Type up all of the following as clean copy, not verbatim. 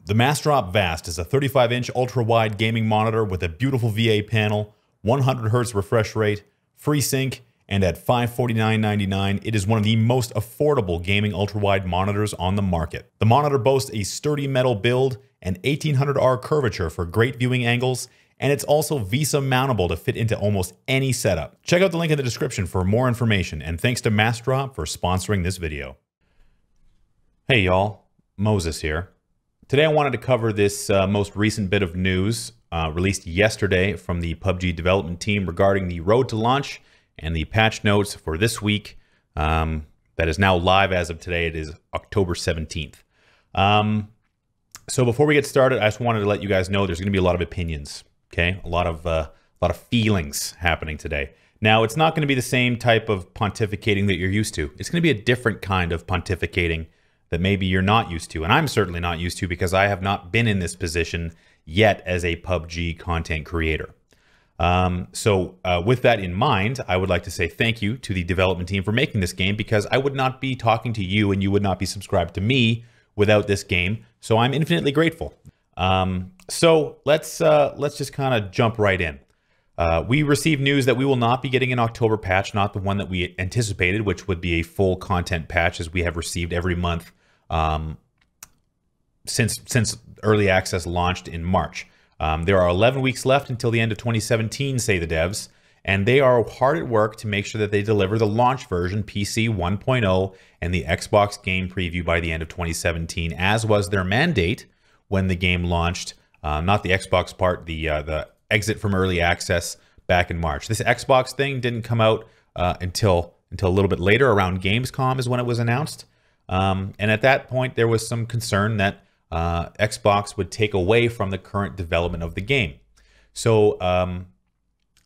The Massdrop Vast is a 35-inch ultra-wide gaming monitor with a beautiful VA panel, 100Hz refresh rate, free sync, and at $549.99, it is one of the most affordable gaming ultra-wide monitors on the market. The monitor boasts a sturdy metal build and 1800R curvature for great viewing angles, and it's also VESA mountable to fit into almost any setup. Check out the link in the description for more information, and thanks to Massdrop for sponsoring this video. Hey y'all, Moses here. Today I wanted to cover this most recent bit of news released yesterday from the PUBG development team regarding the road to launch and the patch notes for this week that is now live as of today. It is October 17th. So before we get started, I just wanted to let you guys know there's going to be a lot of opinions, okay? A lot of feelings happening today. Now, it's not going to be the same type of pontificating that you're used to. It's going to be a different kind of pontificating that maybe you're not used to. And I'm certainly not used to because I have not been in this position yet as a PUBG content creator. With that in mind, I would like to say thank you to the development team for making this game, because I would not be talking to you and you would not be subscribed to me without this game. So I'm infinitely grateful. So let's just kind of jump right in. We received news that we will not be getting an October patch, not the one that we anticipated, which would be a full content patch as we have received every month since early access launched in March. There are 11 weeks left until the end of 2017, say the devs, and they are hard at work to make sure that they deliver the launch version PC 1.0 and the Xbox game preview by the end of 2017, as was their mandate when the game launched. Not the Xbox part, the exit from early access back in March. This Xbox thing didn't come out until a little bit later, around Gamescom is when it was announced. And at that point, there was some concern that Xbox would take away from the current development of the game. So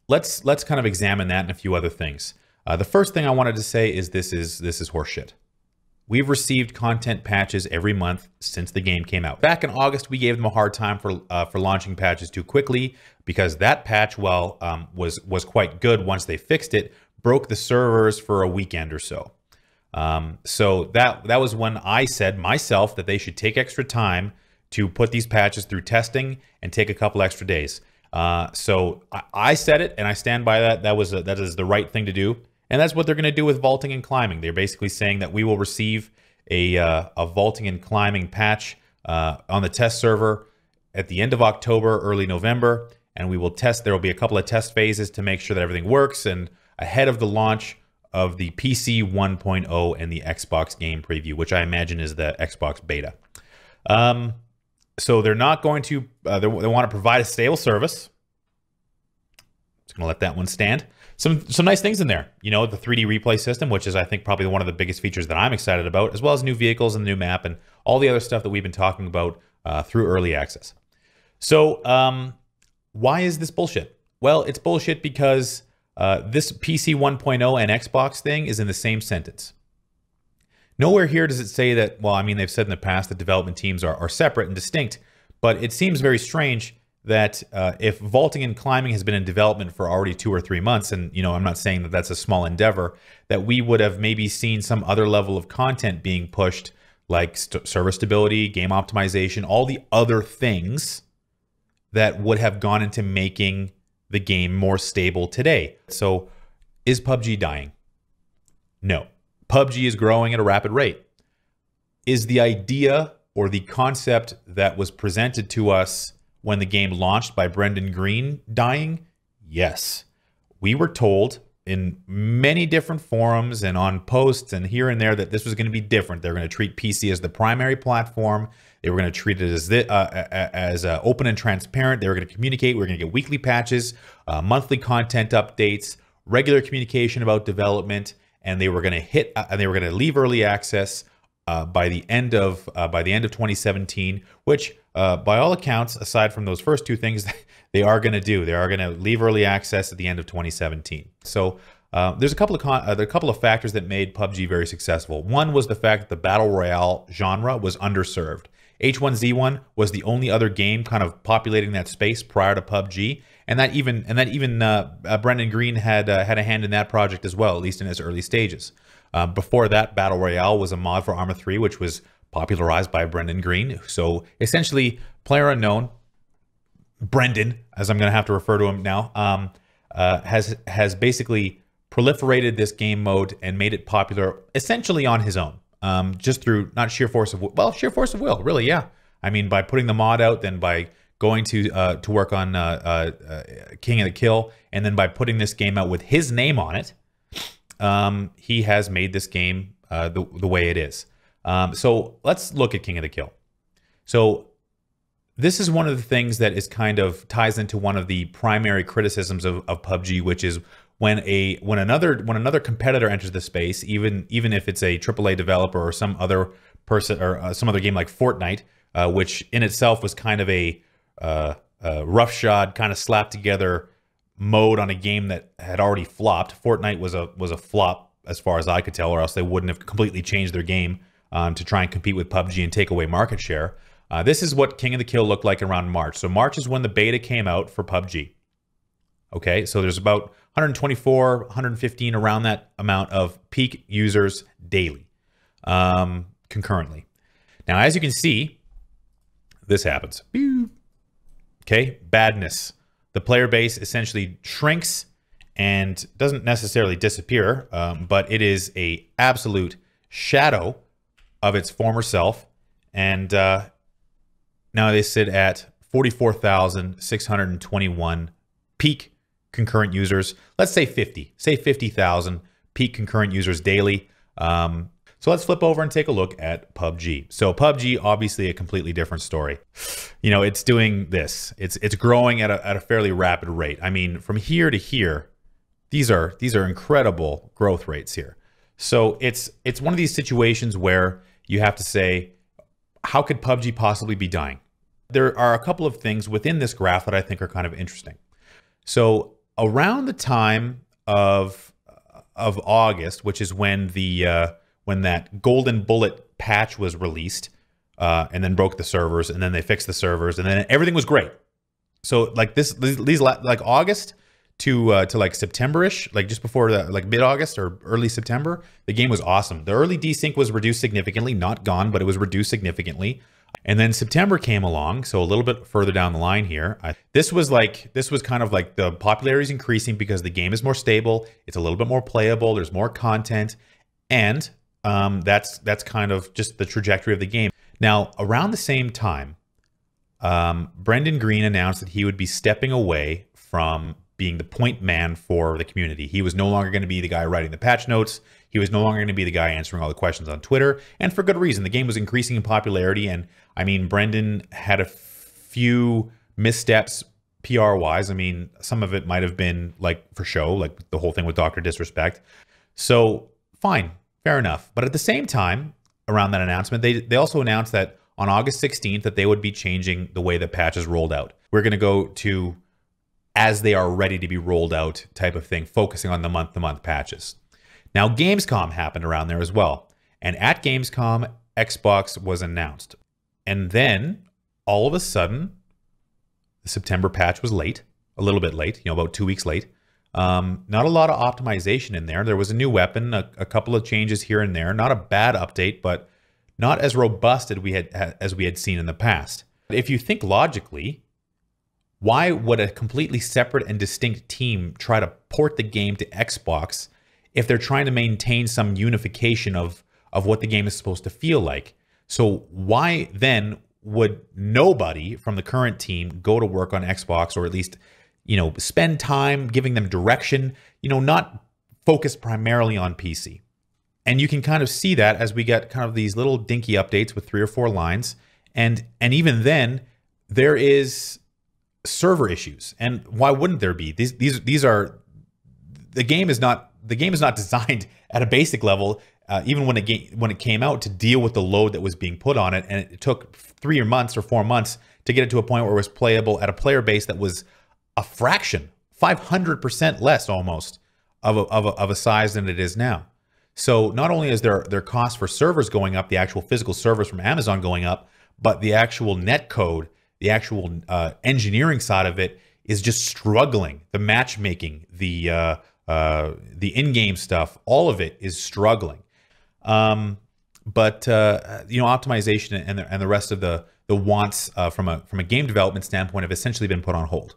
let's kind of examine that and a few other things. The first thing I wanted to say is this is horseshit. We've received content patches every month since the game came out. Back in August, we gave them a hard time for launching patches too quickly, because that patch, while was quite good once they fixed it, broke the servers for a weekend or so. So that was when I said myself that they should take extra time to put these patches through testing and take a couple extra days. So I said it, and I stand by that. That is the right thing to do. And that's what they're going to do with vaulting and climbing. They're basically saying that we will receive a vaulting and climbing patch on the test server at the end of October, early November, and we will test. There will be a couple of test phases to make sure that everything works, and ahead of the launch of the PC 1.0 and the Xbox game preview, which I imagine is the Xbox beta. So they're not going to, they want to provide a stable service. Just going to let that one stand. Some nice things in there, you know, the 3D replay system, which is, I think, probably one of the biggest features that I'm excited about, as well as new vehicles and the new map and all the other stuff that we've been talking about through early access. So why is this bullshit? Well, it's bullshit because this PC 1.0 and Xbox thing is in the same sentence. Nowhere here does it say that, well, I mean, they've said in the past that development teams are separate and distinct, but it seems very strange that if vaulting and climbing has been in development for already 2 or 3 months, and, you know, I'm not saying that that's a small endeavor, that we would have maybe seen some other level of content being pushed, like server stability, game optimization, all the other things that would have gone into making the game more stable today. So is PUBG dying? No. PUBG is growing at a rapid rate. Is the idea or the concept that was presented to us when the game launched by Brendan Green dying? Yes. We were told in many different forums and on posts and here and there that this was going to be different. They're going to treat PC as the primary platform. They were going to treat it as open and transparent. They were going to communicate. We were going to get weekly patches, monthly content updates, regular communication about development, and they were going to leave early access by the end of 2017, which by all accounts, aside from those first two things, they are going to do. They are going to leave early access at the end of 2017. So there's a couple of factors that made PUBG very successful. One was the fact that the battle royale genre was underserved. H1Z1 was the only other game kind of populating that space prior to PUBG, and that even Brendan Green had a hand in that project as well, at least in its early stages. Before that, Battle Royale was a mod for Arma 3, which was popularized by Brendan Green. So essentially, Playerunknown, Brendan, as I'm going to have to refer to him now, has basically proliferated this game mode and made it popular essentially on his own, just through not sheer force of will, well, sheer force of will, really, yeah. I mean, by putting the mod out, then by going to work on King of the Kill, and then by putting this game out with his name on it, he has made this game the way it is. So let's look at King of the Kill. So this is one of the things that is kind of ties into one of the primary criticisms of PUBG, which is when another competitor enters the space, even if it's a AAA developer or some other person or some other game like Fortnite, which in itself was kind of a roughshod, kind of slapped together mode on a game that had already flopped. Fortnite was a flop as far as I could tell, or else they wouldn't have completely changed their game to try and compete with PUBG and take away market share. This is what King of the Kill looked like around March. So March is when the beta came out for PUBG. Okay, so there's about 124, 115 around that amount of peak users daily, concurrently. Now, as you can see, this happens. Okay, badness. The player base essentially shrinks and doesn't necessarily disappear, but it is a absolute shadow of its former self. And now they sit at 44,621 peak concurrent users. Let's say 50. Say 50,000 peak concurrent users daily. So let's flip over and take a look at PUBG. So PUBG, obviously a completely different story. You know, it's doing this. It's growing at a fairly rapid rate. I mean, from here to here, these are incredible growth rates here. So it's one of these situations where you have to say, how could PUBG possibly be dying? There are a couple of things within this graph that I think are kind of interesting. So around the time of August, which is when the when that golden bullet patch was released, and then broke the servers, and then they fixed the servers, and then everything was great. So like these like August to like September-ish, like just before the, like mid-August or early September, the game was awesome. The early desync was reduced significantly, not gone, but it was reduced significantly. And then September came along, so a little bit further down the line here. This was kind of like the popularity is increasing because the game is more stable. It's a little bit more playable. There's more content, and that's kind of just the trajectory of the game. Now, around the same time, Brendan Green announced that he would be stepping away from being the point man for the community. He was no longer going to be the guy writing the patch notes. He was no longer going to be the guy answering all the questions on Twitter, and for good reason. The game was increasing in popularity, and I mean, Brendan had a few missteps PR-wise. I mean, some of it might have been like for show, like the whole thing with Dr. Disrespect. So fine, fair enough. But at the same time, around that announcement, they also announced that on August 16th that they would be changing the way that patches rolled out. We're going to go to as they are ready to be rolled out type of thing, focusing on the month-to-month patches. Now, Gamescom happened around there as well. And at Gamescom, Xbox was announced. And then, all of a sudden, the September patch was late, a little bit late, you know, about 2 weeks late. Not a lot of optimization in there. There was a new weapon, a couple of changes here and there. Not a bad update, but not as robust as we had seen in the past. If you think logically, why would a completely separate and distinct team try to port the game to Xbox if they're trying to maintain some unification of what the game is supposed to feel like? So why then would nobody from the current team go to work on Xbox, or at least, you know, spend time giving them direction, you know, not focus primarily on PC? And you can kind of see that as we get kind of these little dinky updates with 3 or 4 lines. And even then there is server issues. And why wouldn't there be? These are, the game is not designed at a basic level, even when it came out, to deal with the load that was being put on it. And it took 3 months or 4 months to get it to a point where it was playable at a player base that was a fraction, 500% less almost of a size than it is now. So not only is their cost for servers going up, the actual physical servers from Amazon going up, but the actual net code, the actual engineering side of it is just struggling. The matchmaking, the in-game stuff, all of it is struggling. but optimization and the rest of the wants from a game development standpoint have essentially been put on hold.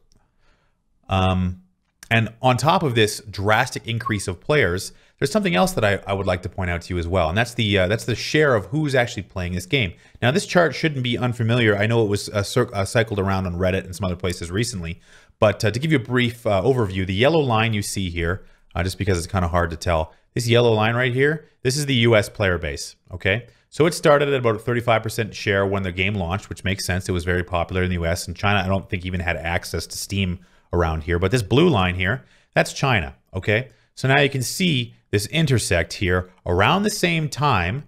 And on top of this drastic increase of players, there's something else that I would like to point out to you as well, and that's the share of who's actually playing this game. Now, this chart shouldn't be unfamiliar. I know it was cycled around on Reddit and some other places recently, but to give you a brief overview, the yellow line you see here, just because it's kind of hard to tell, this yellow line right here, this is the US player base, okay? So it started at about a 35% share when the game launched, which makes sense. It was very popular in the US, and China, I don't think, even had access to Steam around here. But this blue line here, that's China, okay? So now you can see this intersect here around the same time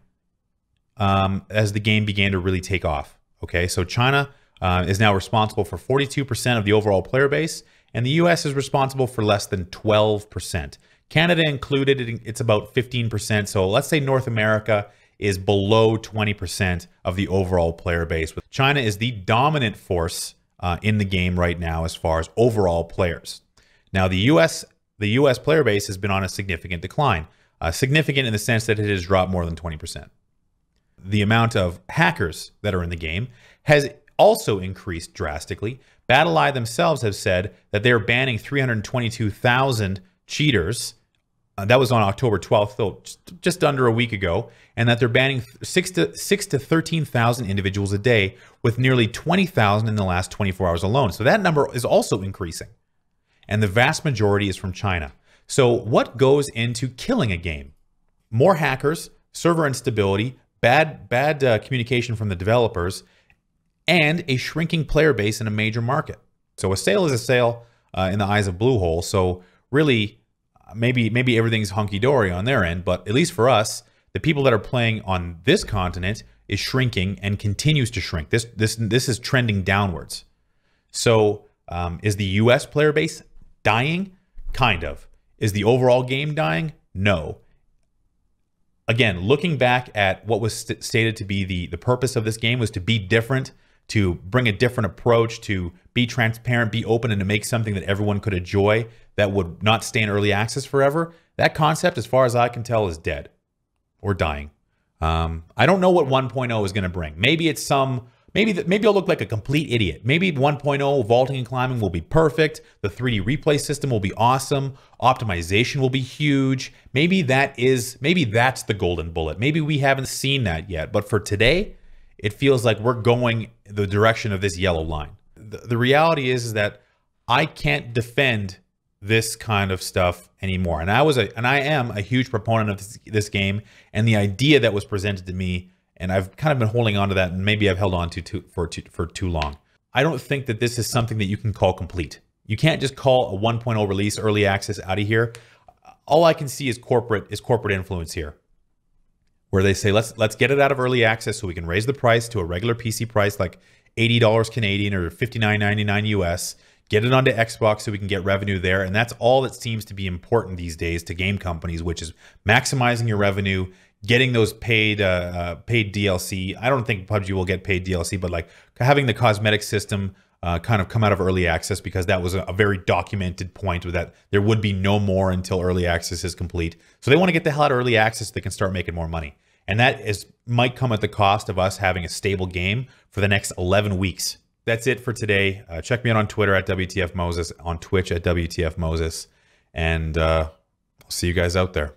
as the game began to really take off, okay? So China is now responsible for 42% of the overall player base, and the US is responsible for less than 12%. Canada included, it's about 15%. So let's say North America is below 20% of the overall player base. China is the dominant force in the game right now as far as overall players. Now, the US player base has been on a significant decline. Significant in the sense that it has dropped more than 20%. The amount of hackers that are in the game has also increased drastically. BattlEye themselves have said that they're banning 322,000 cheaters. That was on October 12th, though, just under a week ago, and that they're banning 6,000 to 13,000 individuals a day, with nearly 20,000 in the last 24 hours alone. So that number is also increasing, and the vast majority is from China. So what goes into killing a game? More hackers, server instability, bad communication from the developers, and a shrinking player base in a major market. So a sale is a sale in the eyes of Bluehole. So really, maybe everything's hunky-dory on their end, but at least for us, the people that are playing on this continent is shrinking and continues to shrink. This is trending downwards. So is the US player base dying? Kind of. Is the overall game dying? No. Again, looking back at what was stated to be the purpose of this game was to be different, to bring a different approach, to be transparent, be open, and to make something that everyone could enjoy that would not stay in early access forever. That concept, as far as I can tell, is dead or dying. I don't know what 1.0 is going to bring. Maybe it's maybe I'll look like a complete idiot. Maybe 1.0 vaulting and climbing will be perfect. The 3D replay system will be awesome. Optimization will be huge. Maybe that's the golden bullet. Maybe we haven't seen that yet. But for today, it feels like we're going the direction of this yellow line. The reality is that I can't defend this kind of stuff anymore. And I am a huge proponent of this game and the idea that was presented to me. And I've kind of been holding on to that, and maybe I've held on to for too long. I don't think that this is something that you can call complete. You can't just call a 1.0 release early access out of here. All I can see is corporate influence here, where they say, let's get it out of early access so we can raise the price to a regular PC price like $80 Canadian or $59.99 US. Get it onto Xbox so we can get revenue there. And that's all that seems to be important these days to game companies, which is maximizing your revenue, getting those paid DLC. I don't think PUBG will get paid DLC, but like having the cosmetic system kind of come out of early access, because that was a very documented point that there would be no more until early access is complete. So they want to get the hell out of early access so they can start making more money. And that might come at the cost of us having a stable game for the next 11 weeks. That's it for today. Check me out on Twitter at wtfmoses, on Twitch at wtfmoses, and I'll see you guys out there.